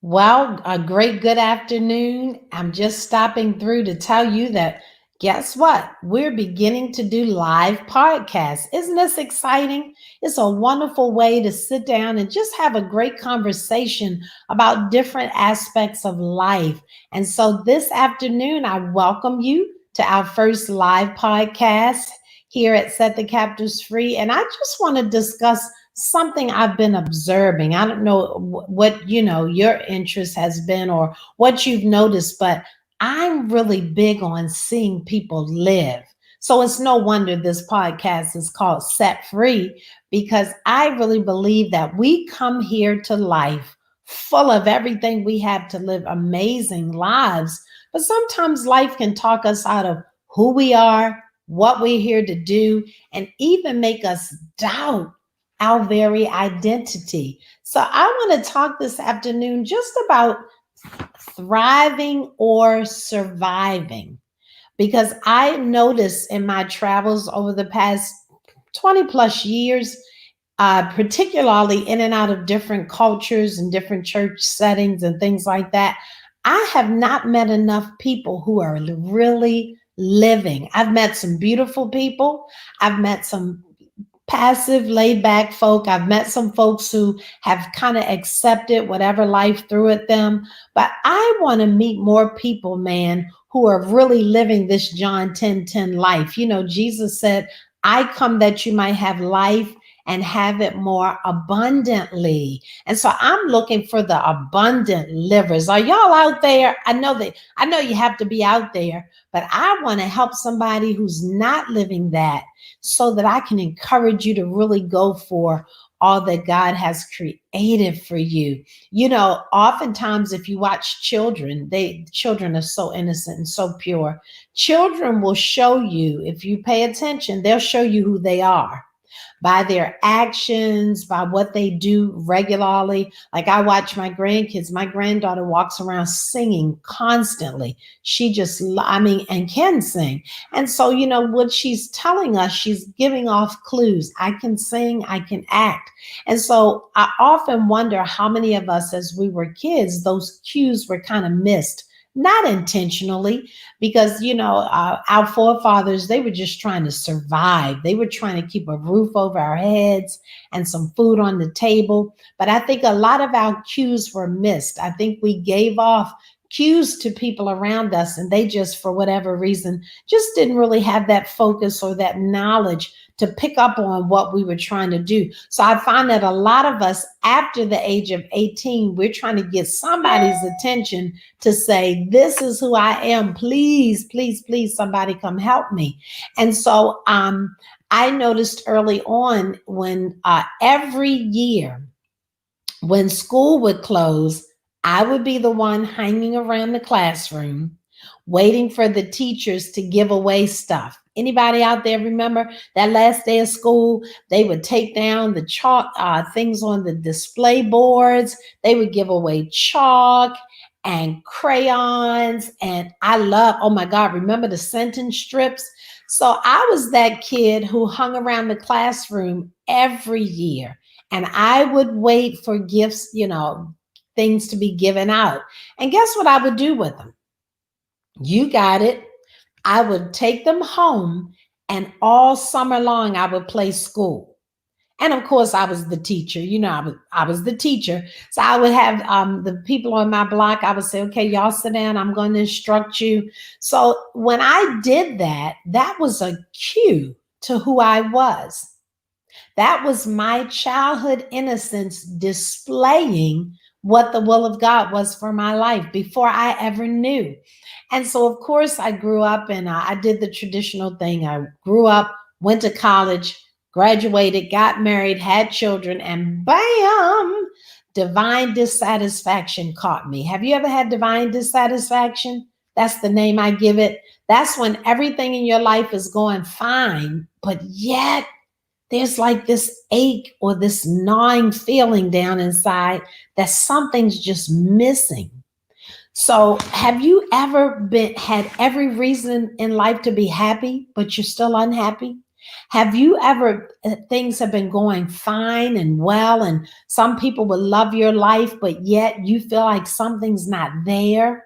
Well, a great good afternoon. I'm just stopping through to tell you that guess what? We're beginning to do live podcasts. Isn't this exciting? It's a wonderful way to sit down and just have a great conversation about different aspects of life. And so this afternoon, I welcome you to our first live podcast here at Set the Captives Free. And I just want to discuss something I've been observing. I don't know what your interest has been or what you've noticed, but I'm really big on seeing people live. So it's no wonder this podcast is called Set Free because I really believe that we come here to life full of everything we have to live amazing lives. But sometimes life can talk us out of who we are, what we're here to do, and even make us doubt our very identity. So I want to talk this afternoon just about thriving or surviving because I noticed in my travels over the past 20 plus years, particularly in and out of different cultures and different church settings and things like that, I have not met enough people who are really living. I've met some beautiful people. I've met some passive, laid back folk. I've met some folks who have kind of accepted whatever life threw at them. But I want to meet more people, man, who are really living this John 10:10 life. You know, Jesus said, I come that you might have life and have it more abundantly. And so I'm looking for the abundant livers. Are y'all out there? I know you have to be out there, but I want to help somebody who's not living that so that I can encourage you to really go for all that God has created for you. You know, oftentimes if you watch children, children are so innocent and so pure. Children will show you, if you pay attention, they'll show you who they are by their actions, by what they do regularly. Like I watch my grandkids. My granddaughter walks around singing constantly. She just, I mean, and can sing. And so, you know, what she's telling us, she's giving off clues. I can sing, I can act. And so I often wonder how many of us, as we were kids, those cues were kind of missed. Not intentionally, because our forefathers, they were just trying to survive. They were trying to keep a roof over our heads and some food on the table. But I think a lot of our cues were missed. I think we gave off cues to people around us, and they just, for whatever reason, just didn't really have that focus or that knowledge to pick up on what we were trying to do. So I find that a lot of us after the age of 18, we're trying to get somebody's attention to say, this is who I am. Please, please, please, somebody come help me. And so I noticed early on when every year when school would close, I would be the one hanging around the classroom, waiting for the teachers to give away stuff. Anybody out there remember that last day of school? They would take down the chalk things on the display boards. They would give away chalk and crayons. And I love, oh my God, remember the sentence strips? So I was that kid who hung around the classroom every year. And I would wait for gifts, things to be given out. And guess what I would do with them? You got it. I would take them home, and all summer long I would play school. And of course, I was the teacher. I was the teacher. So I would have the people on my block. I would say, "Okay, y'all sit down. I'm going to instruct you." So when I did that, that was a cue to who I was. That was my childhood innocence displaying what the will of God was for my life before I ever knew. And so, of course, I grew up and I did the traditional thing. I grew up, went to college, graduated, got married, had children, and bam, divine dissatisfaction caught me. Have you ever had divine dissatisfaction? That's the name I give it. That's when everything in your life is going fine, but yet there's like this ache or this gnawing feeling down inside that something's just missing. So, have you ever had every reason in life to be happy, but you're still unhappy? Have you ever, things have been going fine and well, and some people would love your life, but yet you feel like something's not there?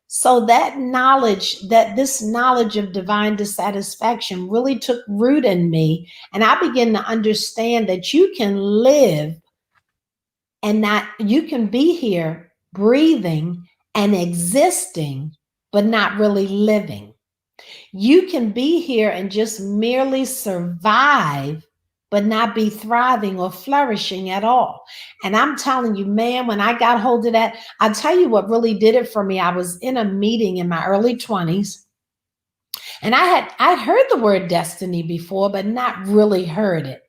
So that knowledge, that this knowledge of divine dissatisfaction really took root in me. And I began to understand that you can live and not, you can be here breathing and existing, but not really living. You can be here and just merely survive, but not be thriving or flourishing at all. And I'm telling you, man, when I got hold of that, I'll tell you what really did it for me. I was in a meeting in my early 20s, and I'd heard the word destiny before, but not really heard it.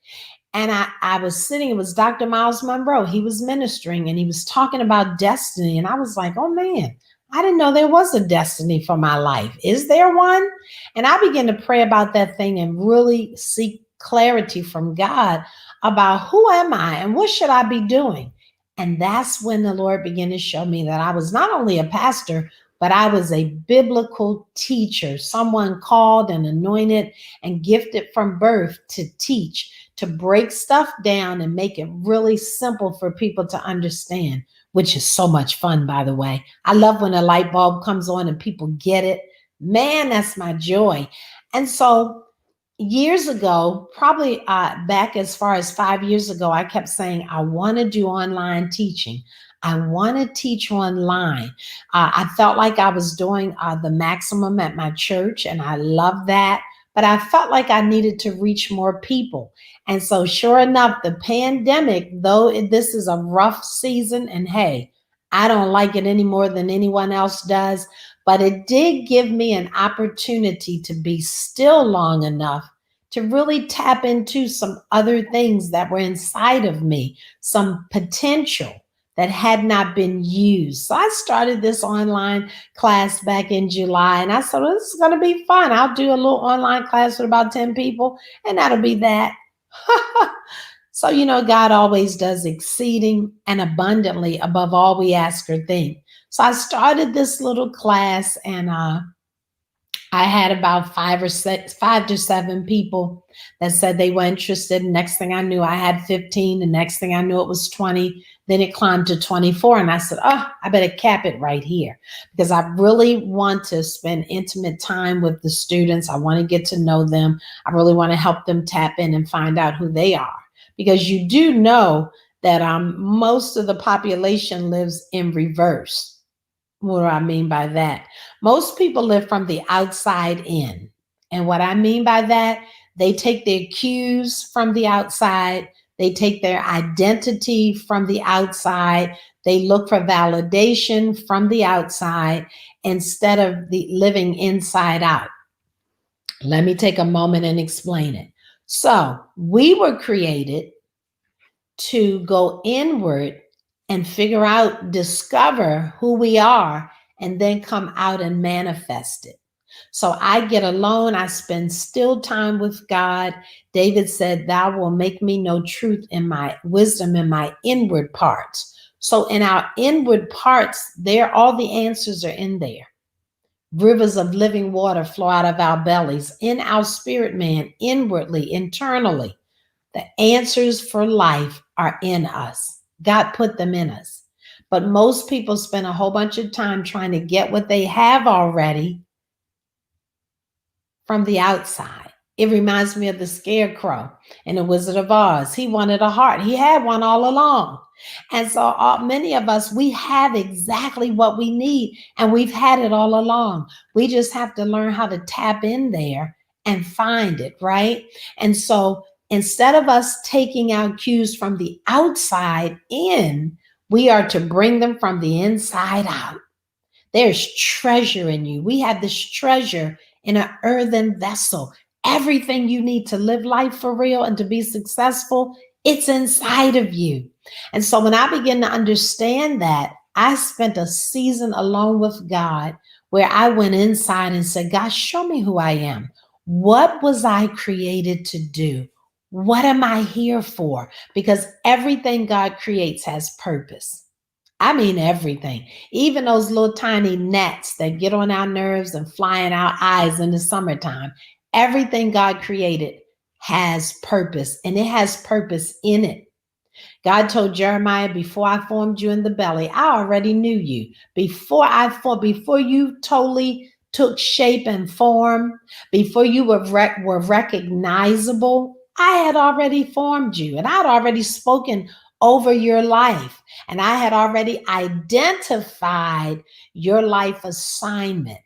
And I was sitting, it was Dr. Miles Monroe. He was ministering and he was talking about destiny. And I was like, oh man, I didn't know there was a destiny for my life. Is there one? And I began to pray about that thing and really seek clarity from God about who am I and what should I be doing? And that's when the Lord began to show me that I was not only a pastor, but I was a biblical teacher, someone called and anointed and gifted from birth to teach, to break stuff down and make it really simple for people to understand, which is so much fun, by the way. I love when a light bulb comes on and people get it. Man, that's my joy. And so years ago, probably back as far as 5 years ago, I kept saying, I want to do online teaching. I want to teach online. I felt like I was doing the maximum at my church, and I love that. But I felt like I needed to reach more people. And so, sure enough, the pandemic, though this is a rough season, and hey, I don't like it any more than anyone else does, but it did give me an opportunity to be still long enough to really tap into some other things that were inside of me, some potential that had not been used. So I started this online class back in July, and I said, well, this is going to be fun. I'll do a little online class with about 10 people, and that'll be that. So, God always does exceeding and abundantly above all we ask or think. So I started this little class, and I had about 5 to 7 people that said they were interested. Next thing I knew, I had 15. The next thing I knew, it was 20. Then it climbed to 24. And I said, oh, I better cap it right here, because I really want to spend intimate time with the students. I want to get to know them. I really want to help them tap in and find out who they are. Because you do know that most of the population lives in reverse. What do I mean by that? Most people live from the outside in. And what I mean by that, they take their cues from the outside, they take their identity from the outside, they look for validation from the outside instead of the living inside out. Let me take a moment and explain it. So, we were created to go inward and figure out, discover who we are, and then come out and manifest it. So I get alone, I spend still time with God. David said, thou will make me know truth in my wisdom in my inward parts. So in our inward parts, there, all the answers are in there. Rivers of living water flow out of our bellies, in our spirit man, inwardly, internally. The answers for life are in us. God put them in us. But most people spend a whole bunch of time trying to get what they have already from the outside. It reminds me of the scarecrow in The Wizard of Oz. He wanted a heart. He had one all along. And so many of us, we have exactly what we need, and we've had it all along. We just have to learn how to tap in there and find it, right? And so instead of us taking our cues from the outside in, we are to bring them from the inside out. There's treasure in you. We have this treasure in an earthen vessel. Everything you need to live life for real and to be successful, it's inside of you. And so when I began to understand that, I spent a season alone with God where I went inside and said, God, show me who I am. What was I created to do? What am I here for? Because everything God creates has purpose. I mean, everything, even those little tiny gnats that get on our nerves and fly in our eyes in the summertime. Everything God created has purpose, and it has purpose in it. God told Jeremiah, before I formed you in the belly, I already knew you. Before you totally took shape and form, before you were recognizable, I had already formed you, and I had already spoken over your life, and I had already identified your life assignment.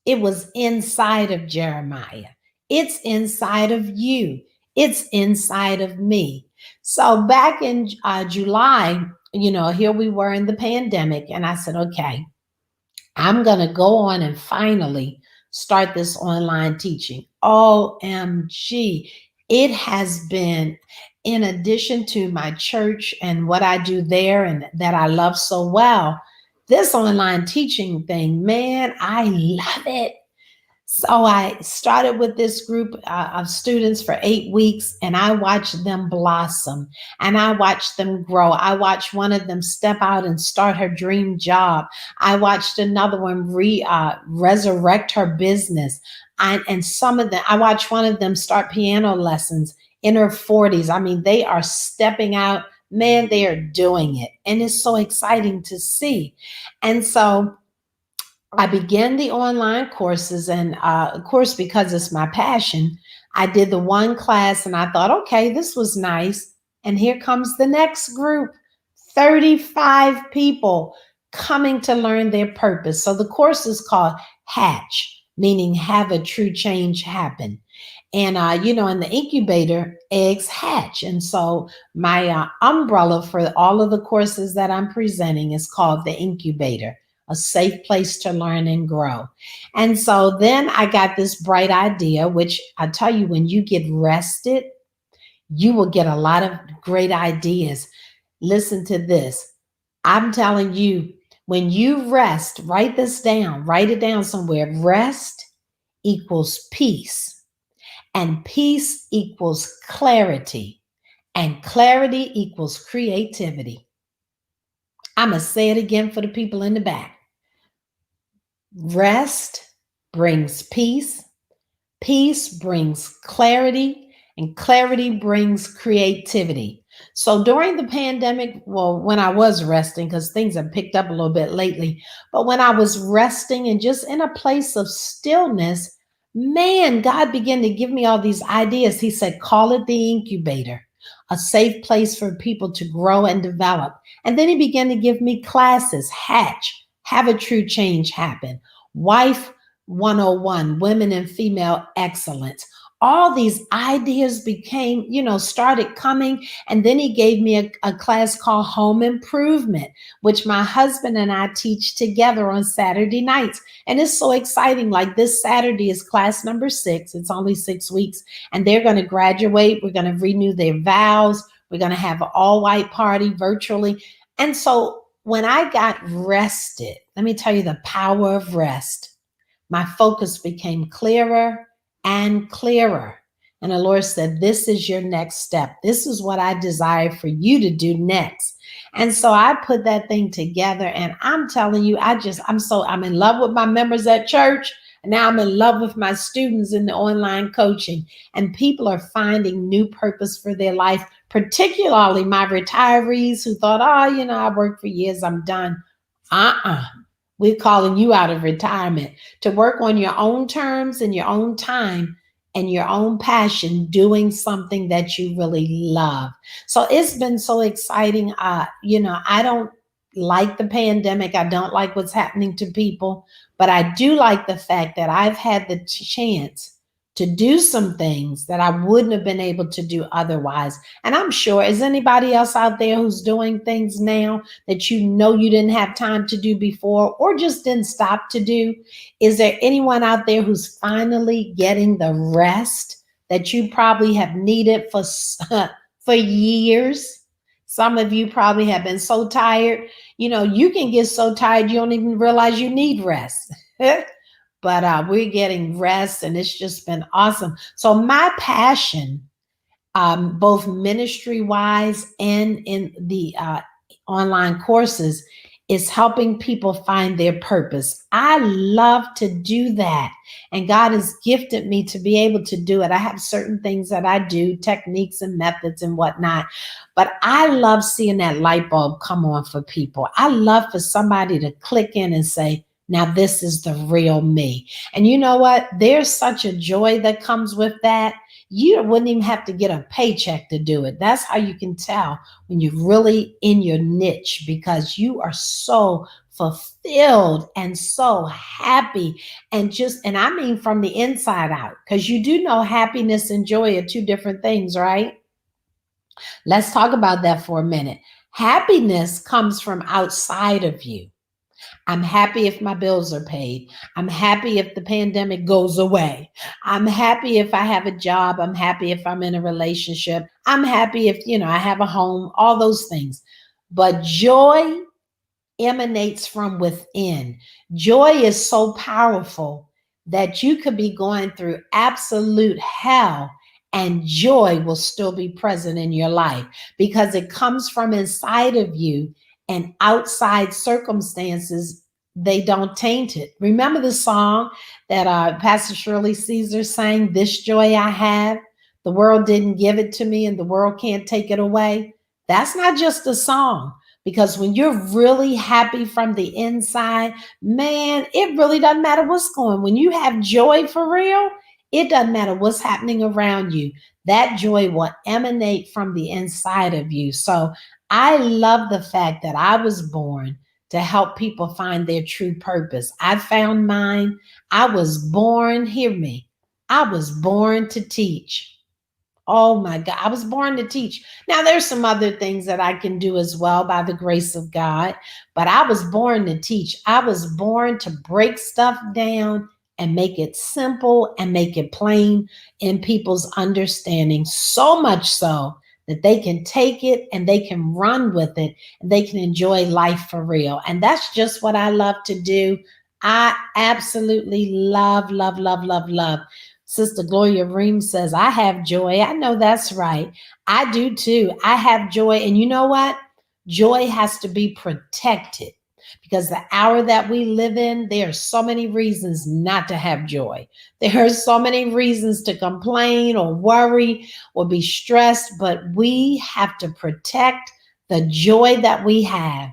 It was inside of Jeremiah. It's inside of you. It's inside of me. So back in July, here we were in the pandemic, and I said, okay, I'm going to go on and finally start this online teaching. OMG. It has been, in addition to my church and what I do there and that I love so well, this online teaching thing, man, I love it. So I started with this group of students for 8 weeks, and I watched them blossom and I watched them grow. I watched one of them step out and start her dream job. I watched another one resurrect her business. And some of them, I watched one of them start piano lessons in her 40s. I mean, they are stepping out. Man, they are doing it. And it's so exciting to see. And so I began the online courses, and of course, because it's my passion, I did the one class and I thought, okay, this was nice. And here comes the next group, 35 people coming to learn their purpose. So the course is called Hatch, meaning have a true change happen. And, in the incubator, eggs hatch. And so my umbrella for all of the courses that I'm presenting is called the incubator, a safe place to learn and grow. And so then I got this bright idea, which I tell you, when you get rested, you will get a lot of great ideas. Listen to this. I'm telling you, when you rest, write this down, write it down somewhere. Rest equals peace, and peace equals clarity, and clarity equals creativity. I'm going to say it again for the people in the back. Rest brings peace, peace brings clarity, and clarity brings creativity. So during the pandemic, well, when I was resting, because things have picked up a little bit lately, but when I was resting and just in a place of stillness, man, God began to give me all these ideas. He said, call it the incubator, a safe place for people to grow and develop. And then he began to give me classes: Hatch, have a true change happen; Wife 101, women and female excellence. All these ideas became, started coming. And then he gave me a class called Home Improvement, which my husband and I teach together on Saturday nights. And it's so exciting. Like this Saturday is class number 6. It's only 6 weeks, and they're going to graduate. We're going to renew their vows. We're going to have an all white party virtually. And so when I got rested, let me tell you the power of rest. My focus became clearer and clearer. And the Lord said, this is your next step. This is what I desire for you to do next. And so I put that thing together, and I'm telling you, I'm in love with my members at church. And now I'm in love with my students in the online coaching, and people are finding new purpose for their life, particularly my retirees who thought, I worked for years, I'm done. Uh-uh. We're calling you out of retirement to work on your own terms and your own time and your own passion, doing something that you really love. So it's been so exciting. I don't like the pandemic. I don't like what's happening to people, but I do like the fact that I've had the chance to do some things that I wouldn't have been able to do otherwise. And I'm sure, is anybody else out there who's doing things now that you didn't have time to do before, or just didn't stop to do? Is there anyone out there who's finally getting the rest that you probably have needed for years? Some of you probably have been so tired. You can get so tired you don't even realize you need rest. But we're getting rest, and it's just been awesome. So my passion, both ministry wise and in the online courses, is helping people find their purpose. I love to do that. And God has gifted me to be able to do it. I have certain things that I do, techniques and methods and whatnot. But I love seeing that light bulb come on for people. I love for somebody to click in and say, now this is the real me. And you know what? There's such a joy that comes with that. You wouldn't even have to get a paycheck to do it. That's how you can tell when you're really in your niche, because you are so fulfilled and so happy, and I mean from the inside out, because you do know happiness and joy are two different things, right? Let's talk about that for a minute. Happiness comes from outside of you. I'm happy if my bills are paid. I'm happy if the pandemic goes away. I'm happy if I have a job. I'm happy if I'm in a relationship. I'm happy if, I have a home, all those things. But joy emanates from within. Joy is so powerful that you could be going through absolute hell and joy will still be present in your life because it comes from inside of you, and outside circumstances, they don't taint it. Remember the song that Pastor Shirley Caesar sang, "This joy I have, the world didn't give it to me and the world can't take it away." That's not just a song. Because when you're really happy from the inside, man, it really doesn't matter what's going. When you have joy for real, it doesn't matter what's happening around you. That joy will emanate from the inside of you. So I love the fact that I was born to help people find their true purpose. I found mine. I was born, hear me, I was born to teach. Oh my God, I was born to teach. Now, there's some other things that I can do as well by the grace of God, but I was born to teach. I was born to break stuff down and make it simple and make it plain in people's understanding, so much so that they can take it and they can run with it and they can enjoy life for real. And that's just what I love to do. I absolutely love, love, love, love, love. Sister Gloria Ream says, I have joy. I know that's right. I do too. I have joy. And you know what? Joy has to be protected because the hour that we live in, there are so many reasons not to have joy. There are so many reasons to complain or worry or be stressed, but we have to protect the joy that we have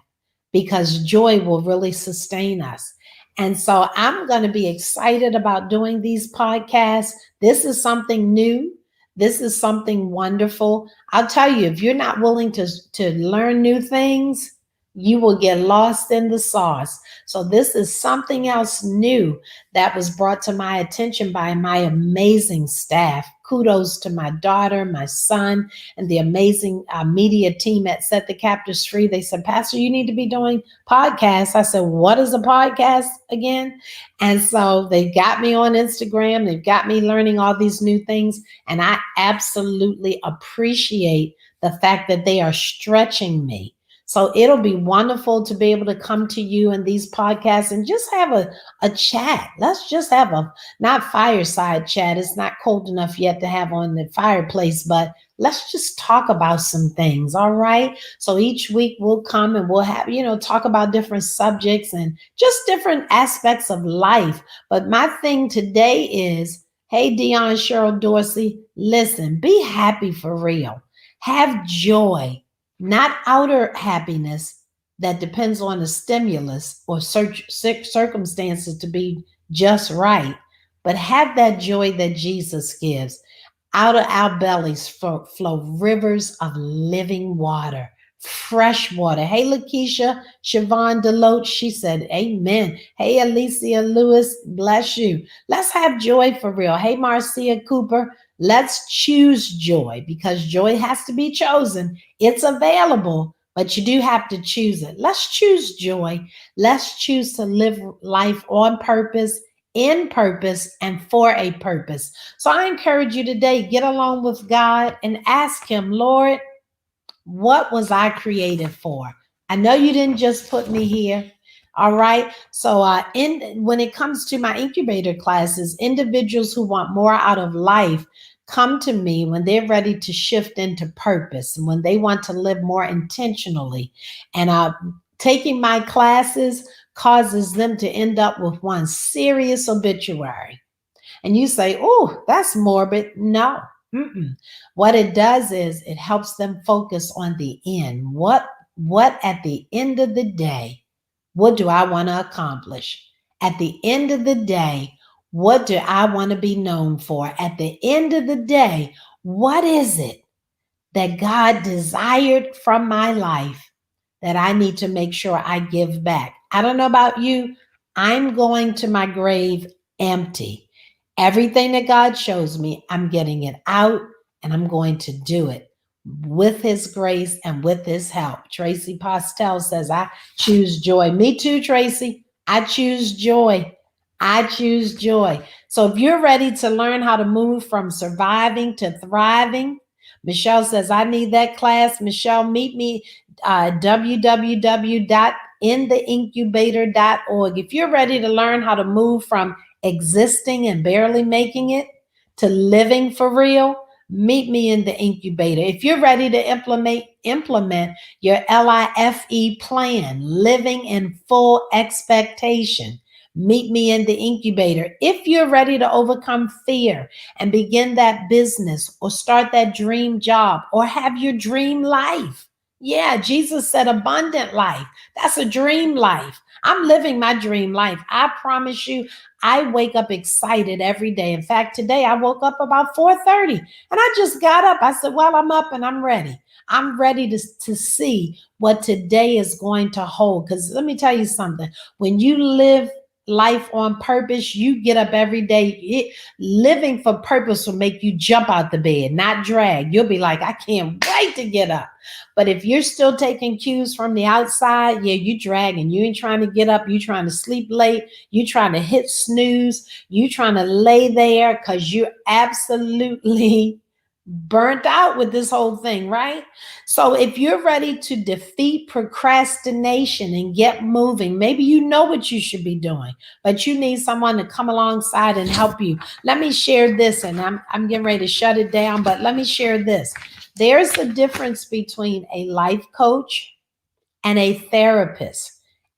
because joy will really sustain us. And so I'm going to be excited about doing these podcasts. This is something new. This is something wonderful. I'll tell you, if you're not willing to learn new things, you will get lost in the sauce. So this is something else new that was brought to my attention by my amazing staff. Kudos to my daughter, my son, and the amazing media team at Set the Captives Free. They said, Pastor, you need to be doing podcasts. I said, what is a podcast again? And so they got me on Instagram. They've got me learning all these new things. And I absolutely appreciate the fact that they are stretching me. So it'll be wonderful to be able to come to you in these podcasts and just have a chat. Let's just have a, not fireside chat. It's not cold enough yet to have on the fireplace, but let's just talk about some things. All right. So each week we'll come and we'll have, talk about different subjects and just different aspects of life. But my thing today is, hey, Dion, Cheryl Dorsey, listen, be happy for real. Have joy. Not outer happiness that depends on a stimulus or circumstances to be just right, but have that joy that Jesus gives. Out of our bellies flow rivers of living water, fresh water. Hey, Lakeisha, Siobhan Deloach, she said, amen. Hey, Alicia Lewis, bless you. Let's have joy for real. Hey, Marcia Cooper, let's choose joy because joy has to be chosen. It's available, but you do have to choose it. Let's choose joy. Let's choose to live life on purpose, in purpose, and for a purpose. So I encourage you today, get along with God and ask him, Lord, what was I created for? I know you didn't just put me here. All right. So when it comes to my incubator classes, individuals who want more out of life come to me when they're ready to shift into purpose and when they want to live more intentionally. And Taking my classes causes them to end up with one serious obituary. And you say, oh, that's morbid. No. Mm-mm. What it does is it helps them focus on the end. What at the end of the day, what do I want to accomplish? At the end of the day, what do I want to be known for? At the end of the day, what is it that God desired from my life that I need to make sure I give back? I don't know about you. I'm going to my grave empty. Everything that God shows me, I'm getting it out and I'm going to do it with His grace and with His help. Tracy Postel says, I choose joy. Me too, Tracy. I choose joy. I choose joy. So if you're ready to learn how to move from surviving to thriving, Michelle says, I need that class. Michelle, meet me www.intheincubator.org. If you're ready to learn how to move from existing and barely making it to living for real, meet me in the incubator. If you're ready to implement your LIFE plan, living in full expectation, meet me in the incubator. If you're ready to overcome fear and begin that business or start that dream job or have your dream life. Yeah, Jesus said abundant life. That's a dream life. I'm living my dream life. I promise you, I wake up excited every day. In fact, today I woke up about 4:30 and I just got up. I said, well, I'm up and I'm ready. I'm ready to see what today is going to hold. Because let me tell you something. When you live life on purpose, you get up every day. Living for purpose will make you jump out the bed, not drag. You'll be like, I can't wait to get up. But if you're still taking cues from the outside, yeah, you dragging. You ain't trying to get up. You trying to sleep late. You trying to hit snooze. You trying to lay there because you're absolutely burnt out with this whole thing, right? So if you're ready to defeat procrastination and get moving, maybe you know what you should be doing, but you need someone to come alongside and help you. Let me share this, and I'm getting ready to shut it down, but let me share this. There's a difference between a life coach and a therapist.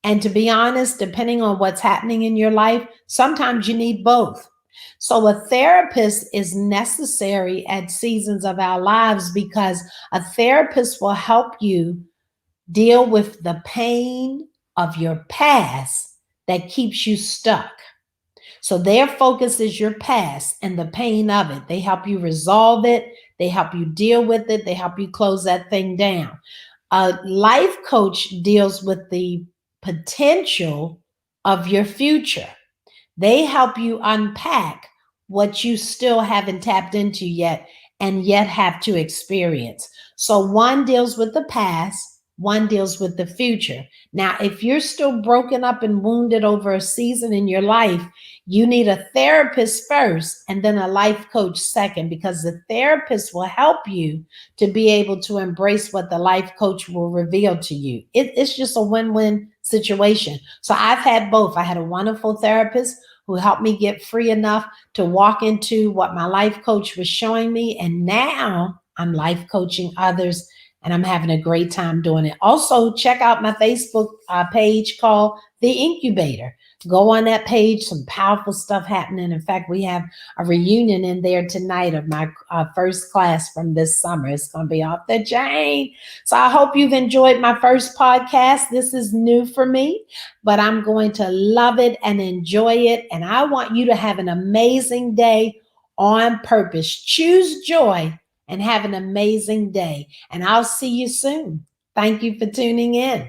And to be honest, depending on what's happening in your life, sometimes you need both. So a therapist is necessary at seasons of our lives because a therapist will help you deal with the pain of your past that keeps you stuck. So their focus is your past and the pain of it. They help you resolve it. They help you deal with it. They help you close that thing down. A life coach deals with the potential of your future. They help you unpack what you still haven't tapped into yet and yet have to experience. So one deals with the past, one deals with the future. Now, if you're still broken up and wounded over a season in your life, you need a therapist first and then a life coach second, because the therapist will help you to be able to embrace what the life coach will reveal to you. It's just a win-win situation. So I've had both. I had a wonderful therapist who helped me get free enough to walk into what my life coach was showing me. And now I'm life coaching others and I'm having a great time doing it. Also, check out my Facebook page called The Incubator. Go on that page, some powerful stuff happening. In fact, we have a reunion in there tonight of my first class from this summer. It's going to be off the chain. So I hope you've enjoyed my first podcast. This is new for me, but I'm going to love it and enjoy it. And I want you to have an amazing day on purpose. Choose joy and have an amazing day. And I'll see you soon. Thank you for tuning in.